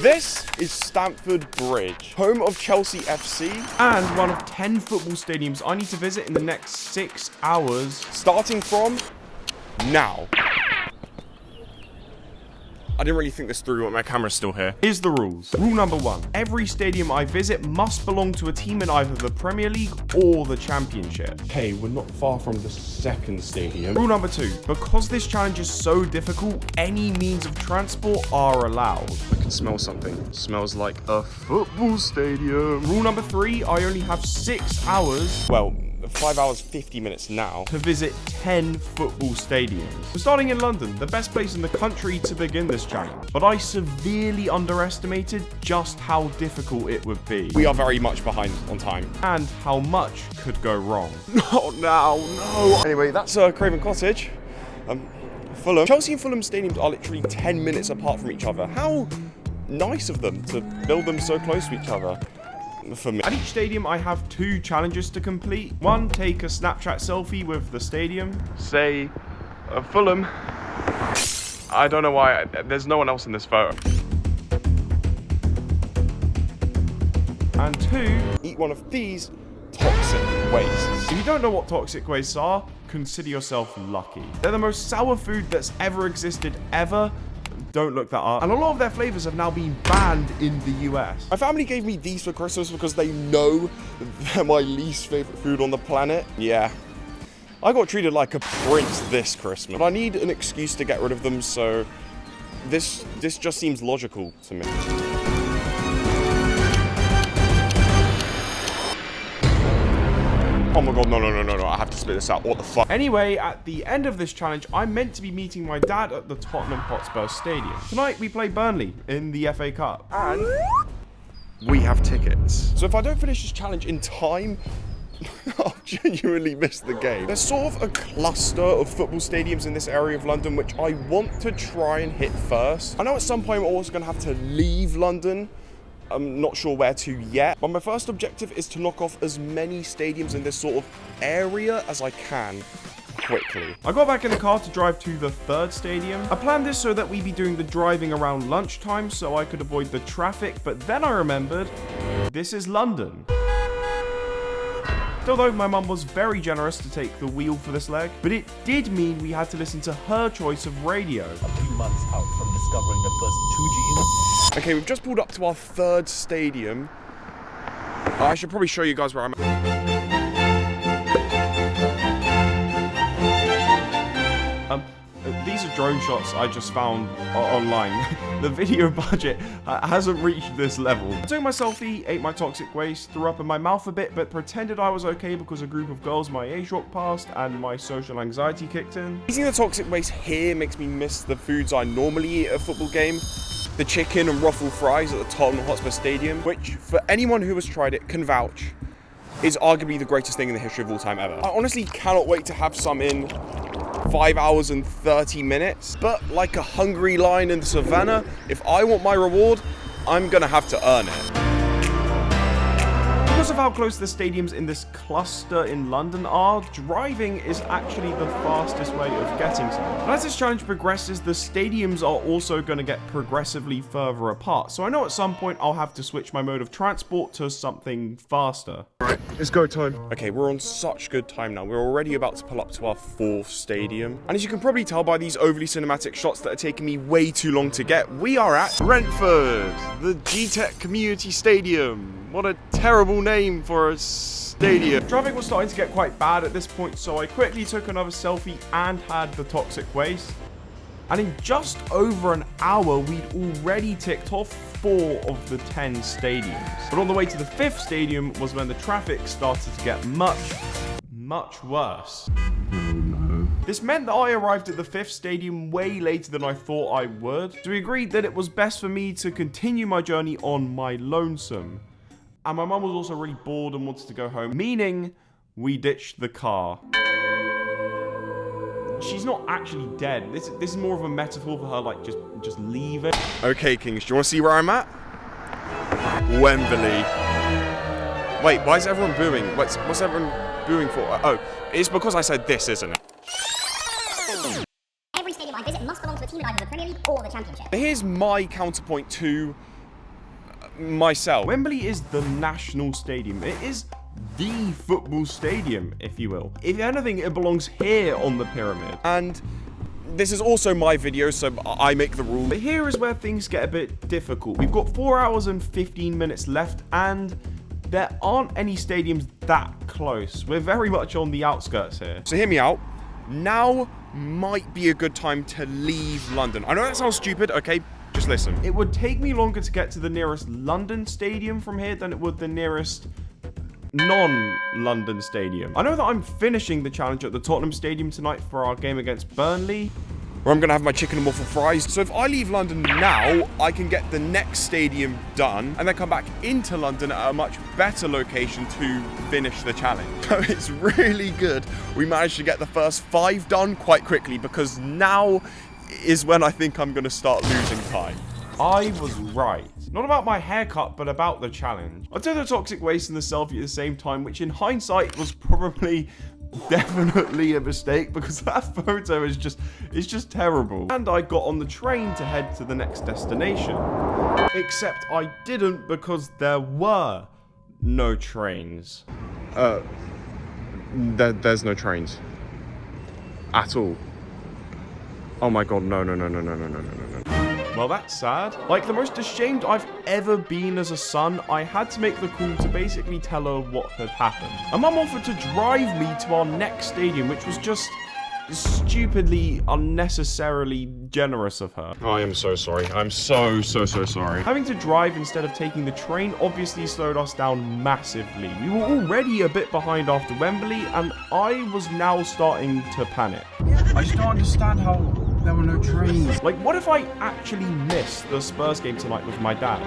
This is Stamford Bridge, home of Chelsea FC, and one of 10 football stadiums I need to visit in the next 6 hours. Starting from now. I didn't really think this through, but my camera's still here. Here's the rules. Rule number 1. Every stadium I visit must belong to a team in either the Premier League or the Championship. Okay, we're not far from the second stadium. Rule number 2. Because this challenge is so difficult, any means of transport are allowed. I can smell something. It smells like a football stadium. Rule number 3. I only have 6 hours. Well, 5 hours, 50 minutes now. To visit 10 football stadiums. We're starting in London, the best place in the country to begin this challenge. But I severely underestimated just how difficult it would be. We are very much behind on time. And how much could go wrong. Not now, no. Anyway, that's Craven Cottage. Fulham. Chelsea and Fulham stadiums are literally 10 minutes apart from each other. How nice of them to build them so close to each other. For me. At each stadium, I have 2 challenges to complete. 1, take a Snapchat selfie with the stadium. Say, Fulham. I don't know why. There's no one else in this photo. And 2, eat one of these toxic wastes. If you don't know what toxic wastes are, consider yourself lucky. They're the most sour food that's ever existed, ever. Don't look that up. And a lot of their flavors have now been banned in the US. My family gave me these for Christmas because they know they're my least favorite food on the planet. Yeah. I got treated like a prince this Christmas. But I need an excuse to get rid of them, so this just seems logical to me. Oh my god, no, I have to spit this out. What the fuck? Anyway, at the end of this challenge, I'm meant to be meeting my dad at the Tottenham Hotspur Stadium. Tonight, we play Burnley in the FA Cup. And we have tickets. So if I don't finish this challenge in time, I'll genuinely miss the game. There's sort of a cluster of football stadiums in this area of London, which I want to try and hit first. I know at some point I'm also going to have to leave London. I'm not sure where to yet, but my first objective is to knock off as many stadiums in this sort of area as I can quickly. I got back in the car to drive to the 3rd stadium. I planned this so that we'd be doing the driving around lunchtime so I could avoid the traffic, but then I remembered, this is London. Although my mum was very generous to take the wheel for this leg, but it did mean we had to listen to her choice of radio. A few months out from discovering the first 2G. Okay, we've just pulled up to our 3rd stadium. I should probably show you guys where I'm at. These are drone shots I just found online. The video budget hasn't reached this level. I took my selfie, ate my toxic waste, threw up in my mouth a bit, but pretended I was okay because a group of girls my age walked past and my social anxiety kicked in. Eating the toxic waste here makes me miss the foods I normally eat at a football game. The chicken and ruffle fries at the Tottenham Hotspur Stadium, which, for anyone who has tried it, can vouch, is arguably the greatest thing in the history of all time ever. I honestly cannot wait to have some in 5 hours and 30 minutes. But like a hungry lion in the savannah, if I want my reward, I'm gonna have to earn it. Because of how close the stadiums in this cluster in London are, driving is actually the fastest way of getting somewhere. And as this challenge progresses, the stadiums are also going to get progressively further apart. So I know at some point I'll have to switch my mode of transport to something faster. Right, it's go time. Okay, we're on such good time now. We're already about to pull up to our 4th stadium. And as you can probably tell by these overly cinematic shots that are taking me way too long to get, we are at Brentford, the G-Tech Community Stadium. What a terrible name for a stadium. Traffic was starting to get quite bad at this point, so I quickly took another selfie and had the toxic waste. And in just over an hour, we'd already ticked off 4 of the 10 stadiums. But on the way to the 5th stadium was when the traffic started to get much worse. This meant that I arrived at the 5th stadium way later than I thought I would. So we agreed that it was best for me to continue my journey on my lonesome. And my mum was also really bored and wanted to go home, meaning we ditched the car. She's not actually dead. This is more of a metaphor for her, like, just leave it. Okay, Kings, do you want to see where I'm at? Wembley. Wait, why is everyone booing? What's everyone booing for? Oh, it's because I said this, isn't it? Every stadium I visit must belong to a team in either the Premier League or the Championship. Here's my counterpoint to myself. Wembley is the national stadium. It is the football stadium, if you will. If anything, it belongs here on the pyramid. And this is also my video, so I make the rules. But here is where things get a bit difficult. We've got 4 hours and 15 minutes left, and there aren't any stadiums that close. We're very much on the outskirts here. So hear me out. Now might be a good time to leave London. I know that sounds stupid, okay? Just listen. It would take me longer to get to the nearest London stadium from here than it would the nearest non-London stadium. I know that I'm finishing the challenge at the Tottenham Stadium tonight for our game against Burnley, where I'm going to have my chicken and waffle fries. So if I leave London now, I can get the next stadium done and then come back into London at a much better location to finish the challenge. So it's really good we managed to get the first 5 done quite quickly, because now is when I think I'm going to start losing time. I was right. Not about my haircut, but about the challenge. I took the toxic waste and the selfie at the same time, which in hindsight was probably definitely a mistake, because that photo is just terrible. And I got on the train to head to the next destination. Except I didn't, because there were no trains. There's no trains. At all. Oh my god, no. Well, that's sad. Like, the most ashamed I've ever been as a son, I had to make the call to basically tell her what had happened. And Mum offered to drive me to our next stadium, which was just stupidly, unnecessarily generous of her. I am so sorry. I'm so sorry. Having to drive instead of taking the train obviously slowed us down massively. We were already a bit behind after Wembley, and I was now starting to panic. I just don't understand how there were no trains. Like, what if I actually missed the Spurs game tonight with my dad?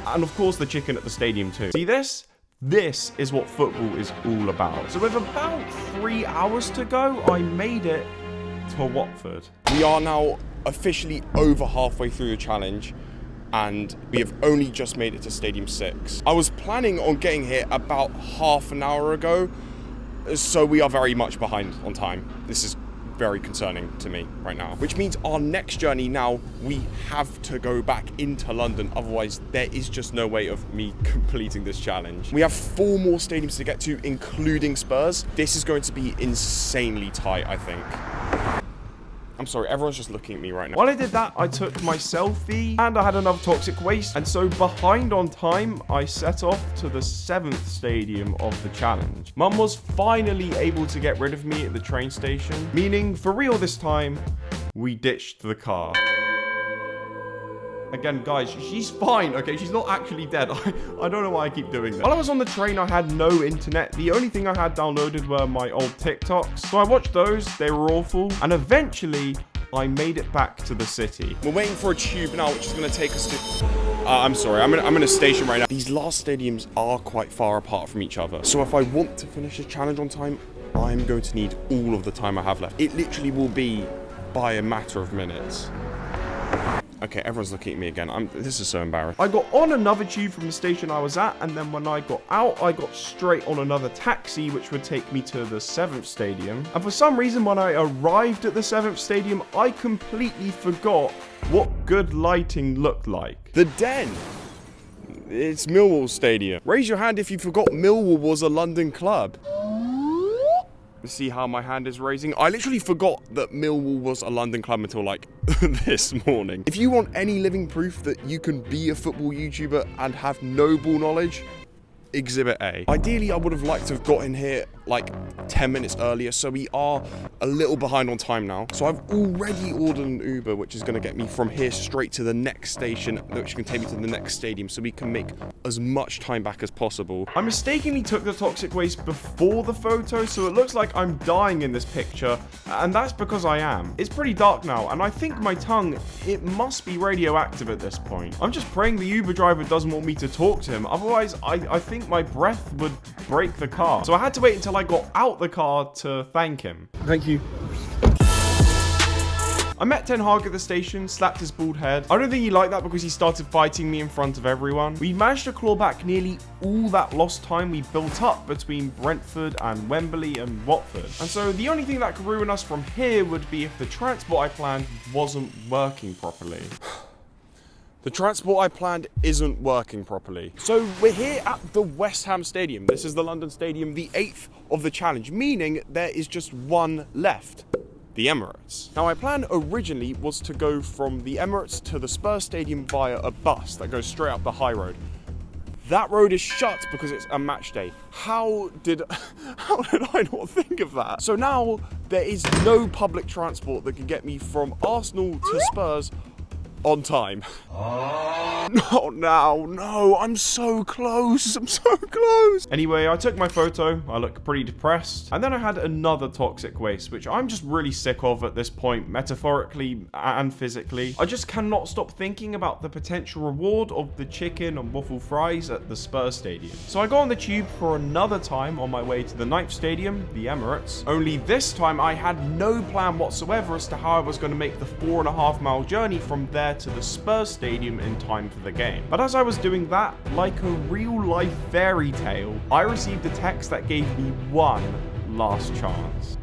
And of course the chicken at the stadium too. See this? This is what football is all about. So with about 3 hours to go, I made it to Watford. We are now officially over halfway through the challenge, and we have only just made it to Stadium 6. I was planning on getting here about half an hour ago, so we are very much behind on time. This is very concerning to me right now, which means our next journey now, we have to go back into London, otherwise there is just no way of me completing this challenge. We have 4 more stadiums to get to, including Spurs. This is going to be insanely tight, I think. I'm sorry, everyone's just looking at me right now. While I did that, I took my selfie and I had another toxic waste. And so behind on time, I set off to the 7th stadium of the challenge. Mum was finally able to get rid of me at the train station, meaning for real this time, we ditched the car. Again, guys, she's fine, okay? She's not actually dead. I don't know why I keep doing that. While I was on the train, I had no internet. The only thing I had downloaded were my old TikToks. So I watched those. They were awful. And eventually, I made it back to the city. We're waiting for a tube now, which is going to take us to... I'm sorry, I'm in a station right now. These last stadiums are quite far apart from each other. So if I want to finish the challenge on time, I'm going to need all of the time I have left. It literally will be by a matter of minutes. Okay, everyone's looking at me again. This is so embarrassing. I got on another tube from the station I was at, and then when I got out, I got straight on another taxi, which would take me to the 7th stadium. And for some reason, when I arrived at the 7th stadium, I completely forgot what good lighting looked like. The Den. It's Millwall Stadium. Raise your hand if you forgot Millwall was a London club. See how my hand is raising? I literally forgot that Millwall was a London club until like this morning. If you want any living proof that you can be a football YouTuber and have no ball knowledge, Exhibit A. Ideally, I would have liked to have got in here like 10 minutes earlier, so we are a little behind on time now. So I've already ordered an Uber, which is going to get me from here straight to the next station, which can take me to the next stadium, so we can make as much time back as possible. I mistakenly took the toxic waste before the photo, so it looks like I'm dying in this picture, and that's because I am. It's pretty dark now, and I think my tongue, it must be radioactive at this point. I'm just praying the Uber driver doesn't want me to talk to him, otherwise I think my breath would break the car. So I had to wait until I got out the car to thank him. Thank you. I met Ten Hag at the station, slapped his bald head. I don't think he liked that because he started fighting me in front of everyone. We managed to claw back nearly all that lost time we built up between Brentford and Wembley and Watford. And so the only thing that could ruin us from here would be if the transport I planned wasn't working properly. The transport I planned isn't working properly. So we're here at the West Ham Stadium. This is the London Stadium, the 8th of the challenge, meaning there is just one left. The Emirates. Now, my plan originally was to go from the Emirates to the Spurs Stadium via a bus that goes straight up the high road. That road is shut because it's a match day. How did I not think of that? So now there is no public transport that can get me from Arsenal to Spurs on time. Not now, no, I'm so close, I'm so close. Anyway, I took my photo, I look pretty depressed, and then I had another toxic waste, which I'm just really sick of at this point, metaphorically and physically. I just cannot stop thinking about the potential reward of the chicken and waffle fries at the Spurs Stadium. So I got on the tube for another time on my way to the 9th stadium, the Emirates, only this time I had no plan whatsoever as to how I was going to make the 4.5-mile journey from there to the Spurs Stadium in time for the game. But as I was doing that, like a real-life fairy tale, I received a text that gave me one last chance.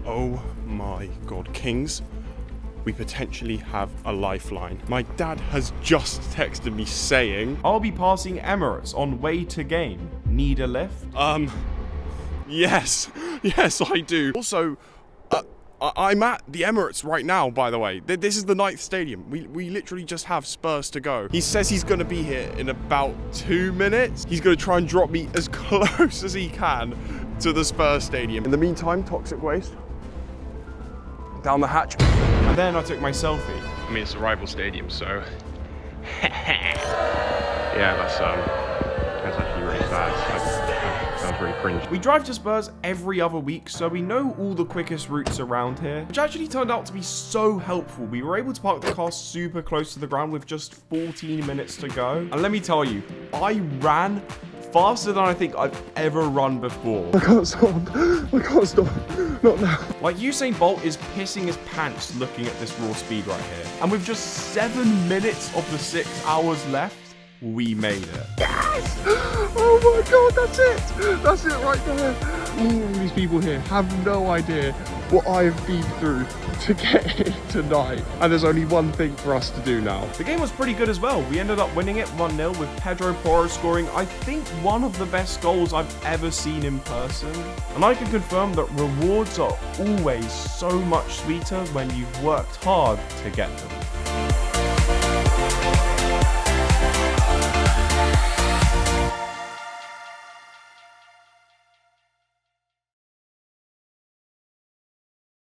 Oh my god, Kings, we potentially have a lifeline. My dad has just texted me saying, I'll be passing Emirates on way to game. Need a lift? Yes, I do. Also, I'm at the Emirates right now, by the way. This is the 9th stadium. We literally just have Spurs to go. He says he's going to be here in about 2 minutes. He's going to try and drop me as close as he can to the Spurs stadium. In the meantime, toxic waste. Down the hatch. And then I took my selfie. I mean, it's a rival stadium, so... yeah, that's actually really sad. Sounds really cringe. We drive to Spurs every other week, so we know all the quickest routes around here, which actually turned out to be so helpful. We were able to park the car super close to the ground with just 14 minutes to go. And let me tell you, I ran faster than I think I've ever run before. I can't stop. Not now. Like, Usain Bolt is pissing his pants looking at this raw speed right here. And with just 7 minutes of the 6 hours left, we made it. Yes! Oh my god, that's it! That's it right there. All of these people here have no idea what I've been through to get here tonight. And there's only one thing for us to do now. The game was pretty good as well. We ended up winning it 1-0 with Pedro Porro scoring, I think, one of the best goals I've ever seen in person. And I can confirm that rewards are always so much sweeter when you've worked hard to get them.